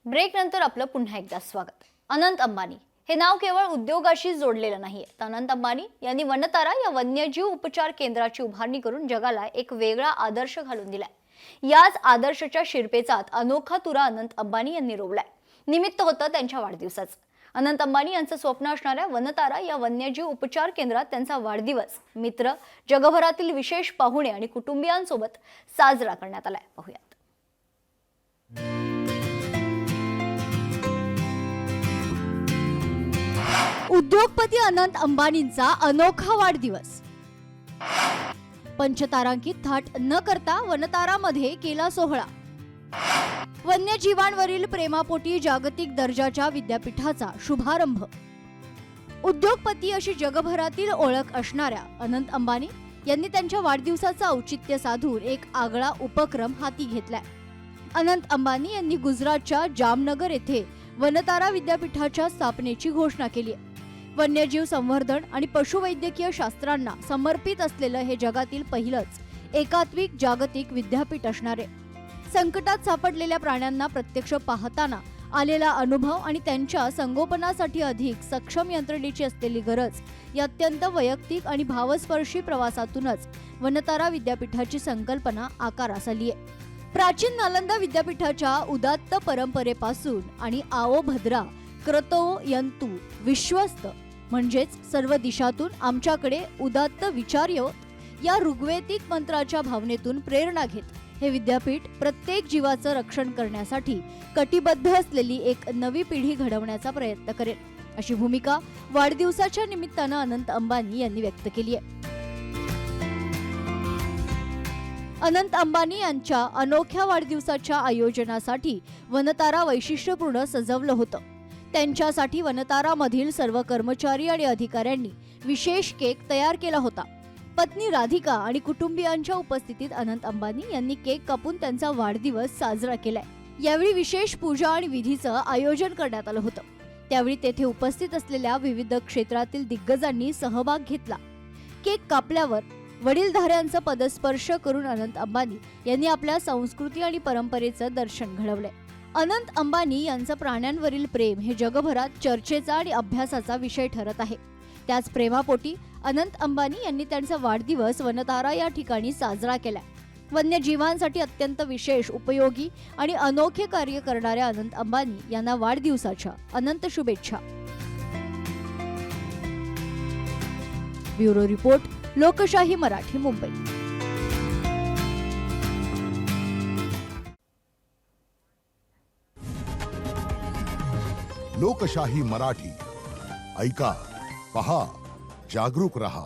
Break नंतर आपलं पुन्हा एकदा स्वागत। अनंत अंबानी हे नाव केवळ उद्योगाशी जोडलेलं नाहीये, तर अनंत अंबानी यांनी वनतारा या वन्यजीव उपचार केंद्राची उभारणी करून जगाला एक वेगळा आदर्श घालून दिलाय। याच आदर्शाच्या शिरपेचात अनोखा तुरा अनंत अंबानी यांनी रोवलाय। निमित्त होतं त्यांच्या वाढदिवसाचं। अनंत अंबानी यांचं स्वप्न असणाऱ्या वनतारा या वन्यजीव उपचार केंद्रात त्यांचा वाढदिवस मित्र, जगभरातील विशेष पाहुणे आणि कुटुंबियांसोबत साजरा करण्यात आलाय। पाहूयात। उद्योगपती अनंत अंबानींचा अनोखा वाढदिवस। पंचतारांकित थाट न करता वनतारामध्ये केला सोहळा। वन्यजीवांवरील प्रेमापोटी जागतिक दर्जाच्या विद्यापीठाचा शुभारंभ। उद्योगपती अशी जगभरातील ओळख असणाऱ्या अनंत अंबानी यांनी त्यांच्या वाढदिवसाचं औचित्य साधून एक आगळा उपक्रम हाती घेतलाय। अनंत अंबानी यांनी गुजरातच्या जामनगर येथे वनतारा विद्यापीठाच्या स्थापनेची घोषणा केली आहे। वन्यजीव संवर्धन आणि पशुवैद्यकीय शास्त्रांना समर्पित असलेलं हे जगातील पहिलंच एकात्मिक जागतिक विद्यापीठ असणार आहे। संकटात सापडलेल्या प्राण्यांना प्रत्यक्ष पाहताना आलेला अनुभव आणि त्यांच्या संगोपनासाठी अधिक सक्षम यंत्रणेची असलेली गरज या अत्यंत वैयक्तिक आणि भावस्पर्शी प्रवासातूनच वनतारा विद्यापीठाची संकल्पना आकारास आली आहे। प्राचीन नालंदा विद्यापीठाच्या उदात्त परंपरेपासून आणि आओ भद्रा क्रतो यंतु विश्वस्त म्हणजेच सर्व दिशातून आमच्याकडे उदात्त विचार येत या ऋग्वेदिक मंत्राच्या भावनेतून प्रेरणा घेत हे विद्यापीठ प्रत्येक जीवाचं रक्षण करण्यासाठी कटिबद्ध असलेली एक नवी पिढी घडवण्याचा प्रयत्न करेल, अशी भूमिका वाढदिवसाच्या निमित्तानं अनंत अंबानी यांनी व्यक्त केली आहे। अनंत अंबानी यांच्या अनोख्या वाढदिवसाच्या आयोजनासाठी वनतारा वैशिष्ट्यपूर्ण सजवलं होतं। त्यांच्यासाठी वनतारामधील सर्व कर्मचारी आणि अधिकाऱ्यांनी विशेष केक तयार केला होता। पत्नी राधिका आणि कुटुंबियांच्या उपस्थितीत अनंत अंबानी यांनी केक कापून त्यांचा वाढदिवस साजरा केलाय। यावेळी विशेष पूजा आणि विधीचं आयोजन करण्यात आलं होतं। त्यावेळी तेथे उपस्थित असलेल्या विविध क्षेत्रातील दिग्गजांनी सहभाग घेतला। केक कापल्यावर वडीलधाऱ्यांचा पदस्पर्श करून अनंत अंबानी यांनी आपल्या संस्कृती आणि परंपरेचं दर्शन घडवलंय। अनंत अंबानी यांचं प्राण्यांवरील प्रेम हे जगभरात चर्चेचा आणि अभ्यासाचा विषय ठरत आहे। त्याच प्रेमापोटी अनंत अंबानी यांनी त्यांचा वाढदिवस वनतारा या ठिकाणी साजरा केलाय। वन्यजीवांसाठी अत्यंत विशेष, उपयोगी आणि अनोखे कार्य करणाऱ्या अनंत अंबानी यांना वाढदिवसाच्या अनंत शुभेच्छा। ब्युरो रिपोर्ट, लोकशाही मराठी, मुंबई। लोकशाही मराठी ऐका, पहा, जागरूक रहा।